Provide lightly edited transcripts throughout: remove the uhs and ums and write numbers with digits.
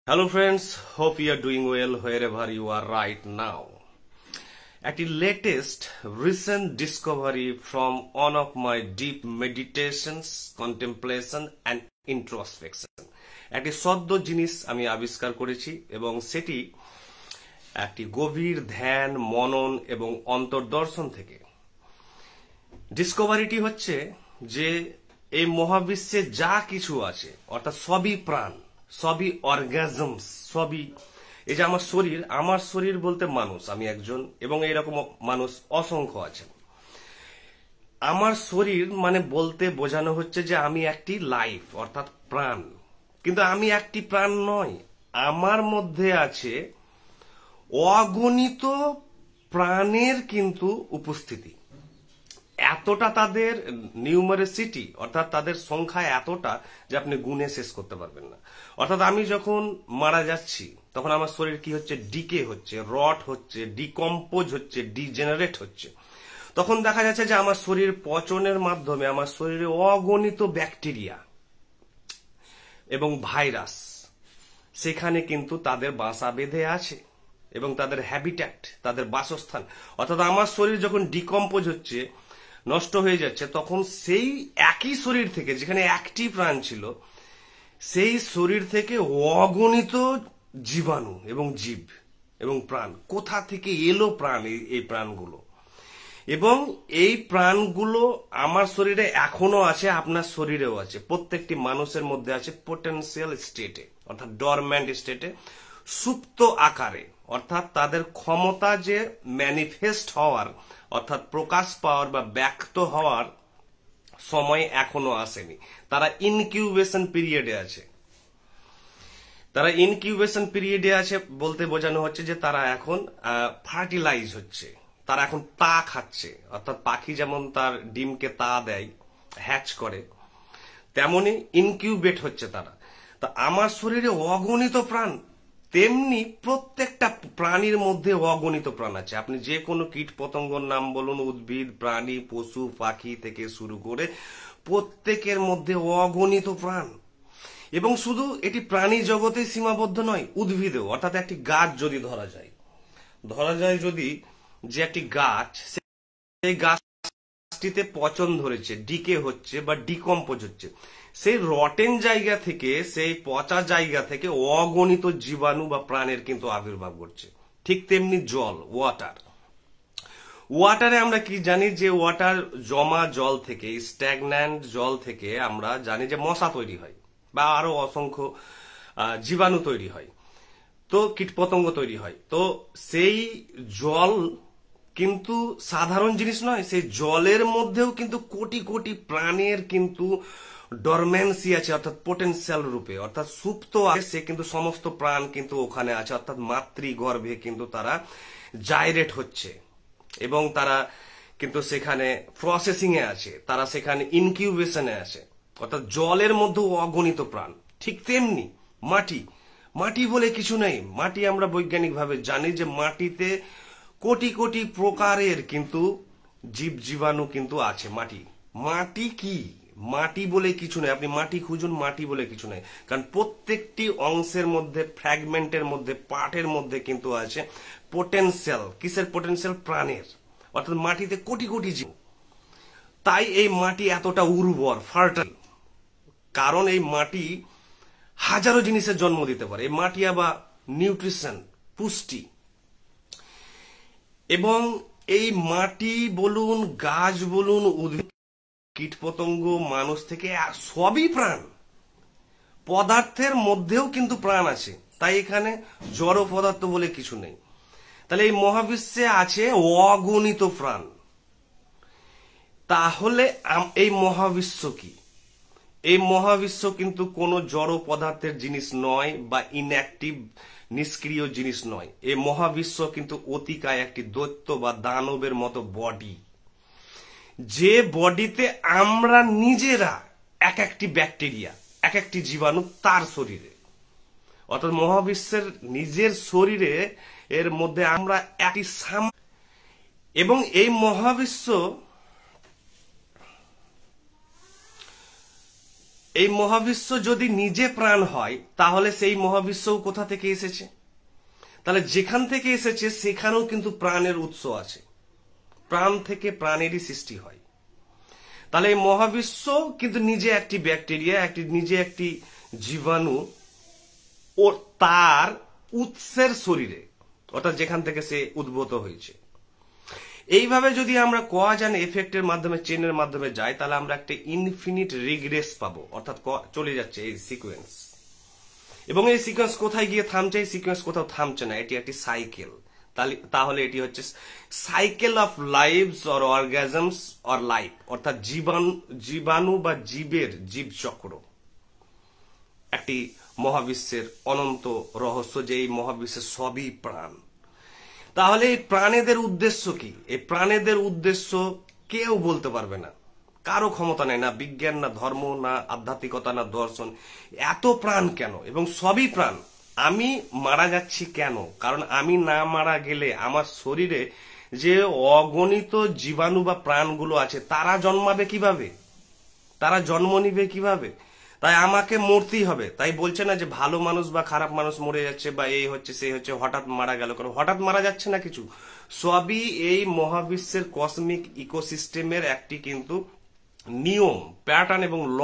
Hello friends, hope you are doing well wherever you are right now. একটি latest recent discovery from one of my deep meditations, contemplation and introspection. একটি সদ্য জিনিস আমি আবিষ্কার করেছি এবং সেটি একটি গভীর ধ্যান, মনন এবং অন্তর্দর্শন থেকে। ডিসকভারিটি হচ্ছে যে এই মহাবিশ্বে যা কিছু আছে অর্থাৎ সবই প্রাণ, সবই অর্গাজমস, সবই এই যে আমার শরীর বলতে মানুষ, আমি একজন এবং এইরকম মানুষ অসংখ্য আছেন। আমার শরীর মানে বলতে বোঝানো হচ্ছে যে আমি একটি লাইফ অর্থাৎ প্রাণ, কিন্তু আমি একটি প্রাণ নয়, আমার মধ্যে আছে অগণিত প্রাণের কিন্তু উপস্থিতি। এতটা তাদের নিউমারেসিটি অর্থাৎ তাদের সংখ্যা এতটা যে আপনি গুণে শেষ করতে পারবেন না। অর্থাৎ আমি যখন মারা যাচ্ছি তখন আমার শরীর কি হচ্ছে, ডিকে হচ্ছে, রট হচ্ছে, ডিকম্পোজ হচ্ছে, ডিজেনারেট হচ্ছে। তখন দেখা যাচ্ছে যে আমার শরীর পচনের মাধ্যমে আমার শরীরে অগণিত ব্যাকটেরিয়া এবং ভাইরাস সেখানে কিন্তু তাদের বাসা বেঁধে আছে এবং তাদের হ্যাবিট্যাট, তাদের বাসস্থান। অর্থাৎ আমার শরীর যখন ডিকম্পোজ হচ্ছে, নষ্ট হয়ে যাচ্ছে, তখন সেই একই শরীর থেকে যেখানে একটি প্রাণ ছিল সেই শরীর থেকে অগণিত জীবাণু এবং জীব এবং প্রাণ কোথা থেকে এলো প্রাণ, এই প্রাণগুলো, এবং এই প্রাণগুলো আমার শরীরে এখনো আছে, আপনার শরীরেও আছে, প্রত্যেকটি মানুষের মধ্যে আছে পোটেনশিয়াল স্টেটে অর্থাৎ ডরম্যান্ট স্টেটে, সুপ্ত আকারে, অর্থাৎ তাদের ক্ষমতা যে ম্যানিফেস্ট হওয়ার অর্থাৎ প্রকাশ পাওয়ার বা ব্যক্ত হওয়ার সময় এখনো আসেনি। তারা ইনকিউবেশন পিরিয়ডে আছে। তারা ইনকিউবেশন পিরিয়ডে আছে বলতে বোঝানো হচ্ছে যে তারা এখন ফার্টিলাইজ হচ্ছে, তারা এখন তা খাচ্ছে। অর্থাৎ পাখি যেমন তার ডিমকে তা দেয়, হ্যাচ করে, তেমনি ইনকিউবেট হচ্ছে তারা। তা আমার শরীরে অগণিত প্রাণ, তেমনি প্রত্যেকটা প্রাণীর মধ্যে অগণিত প্রাণ আছে। আপনি যে কোনো কীট পতঙ্গর নাম বলুন, উদ্ভিদ, প্রাণী, পশু, পাখি থেকে শুরু করে প্রত্যেকের মধ্যে অগণিত প্রাণ। এবং শুধু এটি প্রাণী জগতেই সীমাবদ্ধ নয়, উদ্ভিদেও। অর্থাৎ একটি গাছ যদি ধরা যায় যদি যে একটি গাছ, সেই গাছটিতে পচন ধরেছে, ডিকে হচ্ছে বা ডিকম্পোজ হচ্ছে, সেই রটেন জায়গা থেকে, সেই পচা জায়গা থেকে অগণিত জীবাণু বা প্রাণের কিন্তু আবির্ভাব ঘটছে। ঠিক তেমনি জল, ওয়াটারে আমরা কি জানি যে ওয়াটার জমা জল থেকে, স্ট্যাগন্যান্ট জল থেকে আমরা জানি যে মশা তৈরি হয় বা আরো অসংখ্য জীবাণু তৈরি হয়, তো কীটপতঙ্গ তৈরি হয়। তো সেই জল কিন্তু সাধারণ জিনিস নয়, সেই জলের মধ্যেও কিন্তু কোটি কোটি প্রাণের কিন্তু ডরম্যান্সি আছে, অর্থাৎ পোটেনশিয়াল রূপে, অর্থাৎ সুপ্ত আছে। সে কিন্তু সমস্ত প্রাণ কিন্তু ওখানে আছে, অর্থাৎ মাতৃগর্ভে কিন্তু তারা জাইরেট হচ্ছে এবং তারা কিন্তু সেখানে প্রসেসিং এ আছে, তারা সেখানে ইনকিউবেশনে আছে। অর্থাৎ জলের মধ্যেও অগণিত প্রাণ। ঠিক তেমনি মাটি বলে কিছু নেই। মাটি আমরা বৈজ্ঞানিকভাবে জানি যে মাটিতে কোটি কোটি প্রকারের কিন্তু জীব জীবাণু কিন্তু আছে। মাটি কি? মাটি বলে কিছু নেই। আপনি মাটি খুঁজুন, মাটি বলে কিছু নেই। কারণ প্রত্যেকটি অংশের মধ্যে, ফ্র্যাগমেন্টের মধ্যে, পার্টের মধ্যে কিন্তু আছে পোটেনশিয়াল। কিসের পোটেনশিয়াল? প্রাণের। অর্থাৎ মাটিতে কোটি কোটি জীব। তাই এই মাটি এতটা উর্বর, ফার্টাইল, কারণ এই মাটি হাজারো জিনিসের জন্ম দিতে পারে। এই মাটি আবার নিউট্রিশন, পুষ্টি, এবং এই মাটি বলুন, গাছ বলুন, উদ্ভিদ, কীটপতঙ্গ, মানুষ থেকে সবই প্রাণ। পদার্থের মধ্যেও কিন্তু প্রাণ আছে। তাই এখানে জড় পদার্থ বলে কিছু নেই। তাহলে এই মহাবিশ্বে আছে অগণিত প্রাণ। তাহলে এই মহাবিশ্ব কি? এই মহাবিশ্ব কিন্তু কোনো জড় পদার্থের জিনিস নয় বা ইনঅ্যাক্টিভ, নিষ্ক্রিয় জিনিস নয়। এই মহাবিশ্ব কিন্তু অতিকায় একটি দৈত্য বা দানবের মতো বডি, যে বডিতে আমরা নিজেরা এক একটি ব্যাকটেরিয়া, এক একটি জীবাণু তার শরীরে। অর্থাৎ মহাবিশ্বের নিজের শরীরে এর মধ্যে আমরা একটি এবং এই মহাবিশ্ব এই মহাবিশ্ব যদি নিজে প্রাণ হয় তাহলে সেই মহাবিশ্বও কোথা থেকে এসেছে? তাহলে যেখান থেকে এসেছে সেখানেও কিন্তু প্রাণের উৎস আছে, প্রাণ থেকে প্রাণেরই সৃষ্টি হয়। তাহলে এই মহাবিশ্ব কিন্তু নিজে একটি ব্যাকটেরিয়া, নিজে একটি জীবাণু, ও তার উৎসের শরীরে, অর্থাৎ যেখান থেকে সে উদ্ভূত হয়েছে। এইভাবে যদি আমরা কজ অ্যান্ড এফেক্টের মাধ্যমে, চেনের মাধ্যমে যাই, তাহলে আমরা একটা ইনফিনিট রিগ্রেস পাবো, অর্থাৎ চলে যাচ্ছে এই সিকোয়েন্স। এবং এই সিকোয়েন্স কোথায় গিয়ে থামছে? এই সিকোয়েন্স কোথাও থামছে না, এটি একটি সাইকেল। তাহলে এটি হচ্ছে cycle of lives or organisms or life, অর্থাৎ জীবাণু বা জীবের জীবচক্র, একটি মহাবিশ্বের অনন্ত রহস্য, যে এই মহাবিশ্বের সবই প্রাণ। তাহলে এই প্রাণীদের উদ্দেশ্য কি? এই প্রাণীদের উদ্দেশ্য কেউ বলতে পারবে না, কারো ক্ষমতা নেই, না বিজ্ঞান, না ধর্ম, না আধ্যাত্মিকতা, না দর্শন। এত প্রাণ কেন? এবং সবই প্রাণ। আমি মারা যাচ্ছি কেন? কারণ আমি না মারা গেলে আমার শরীরে যে অগণিত জীবাণু বা প্রাণগুলো আছে তারা জন্মাবে কিভাবে, তারা জন্ম নিবে কিভাবে? তাই আমাকে মরতেই হবে। তাই বলছে না যে ভালো মানুষ বা খারাপ মানুষ মরে যাচ্ছে বা এই হচ্ছে সেই হচ্ছে, হঠাৎ মারা গেল। কারণ হঠাৎ মারা যাচ্ছে না কিছু, সবই এই মহাবিশ্বের কসমিক ইকোসিস্টেমের একটি কিন্তু নিয়ম, প্যাটার্ন এবং ল,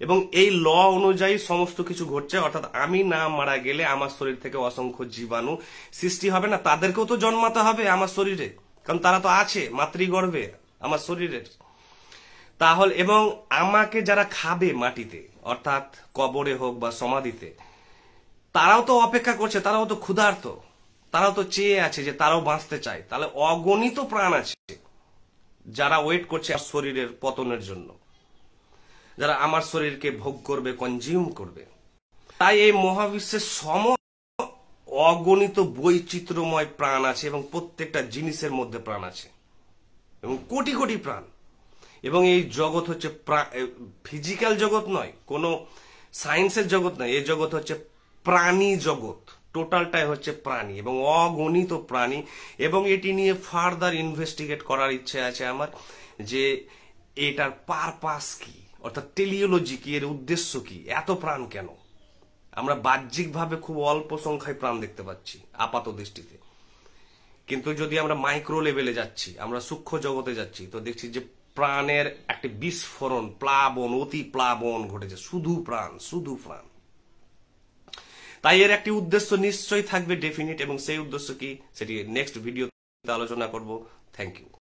এবং এই ল অনুযায়ী সমস্ত কিছু ঘটছে। অর্থাৎ আমি না মারা গেলে আমার শরীর থেকে অসংখ্য জীবাণু সৃষ্টি হবে না, তাদেরকেও তো জন্মাতে হবে আমার শরীরে, কারণ তারা তো আছে মাতৃগর্ভে আমার শরীরের। তাহলে এবং আমাকে যারা খাবে মাটিতে, অর্থাৎ কবরে হোক বা সমাধিতে, তারাও তো অপেক্ষা করছে, তারাও তো ক্ষুধার্ত, তারাও তো চেয়ে আছে যে তারাও বাঁচতে চায়। তাহলে অগণিত প্রাণ আছে যারা ওয়েট করছে শরীরের পতনের জন্য, যারা আমার শরীরকে ভোগ করবে, কনজিউম করবে। তাই এই মহাবিশ্বের অগণিত বৈচিত্র্যময় প্রাণ আছে এবং প্রত্যেকটা জিনিসের মধ্যে প্রাণ আছে এবং কোটি কোটি প্রাণ। এবং এই জগৎ হচ্ছে ফিজিক্যাল জগৎ নয়, কোনো সায়েন্সের জগৎ নয়, এই জগৎ হচ্ছে প্রাণী জগৎ, টোটালটাই হচ্ছে প্রাণী এবং অগণিত প্রাণী। এবং এটি নিয়ে ফার্দার ইনভেস্টিগেট করার ইচ্ছে আছে আমার, যে এটার পারপাস কি, অর্থাৎ টেলিওলজি কি, এর উদ্দেশ্য কি, এত প্রাণ কেন? আমরা বাহ্যিকভাবে খুব অল্প সংখ্যায় প্রাণ দেখতে পাচ্ছি আপাত দৃষ্টিতে, কিন্তু যদি আমরা মাইক্রো লেভেলে যাচ্ছি, আমরা সূক্ষ্ম জগতে যাচ্ছি, তো দেখছি যে প্রাণের একটি বিস্ফোরণ, প্লাবন, অতি প্লাবন ঘটেছে, শুধু প্রাণ, শুধু প্রাণ। তাই এর একটি উদ্দেশ্য নিশ্চয়ই থাকবে, ডেফিনিট, এবং সেই উদ্দেশ্য কি সেটি নেক্সট ভিডিওতে আলোচনা করব। Thank you.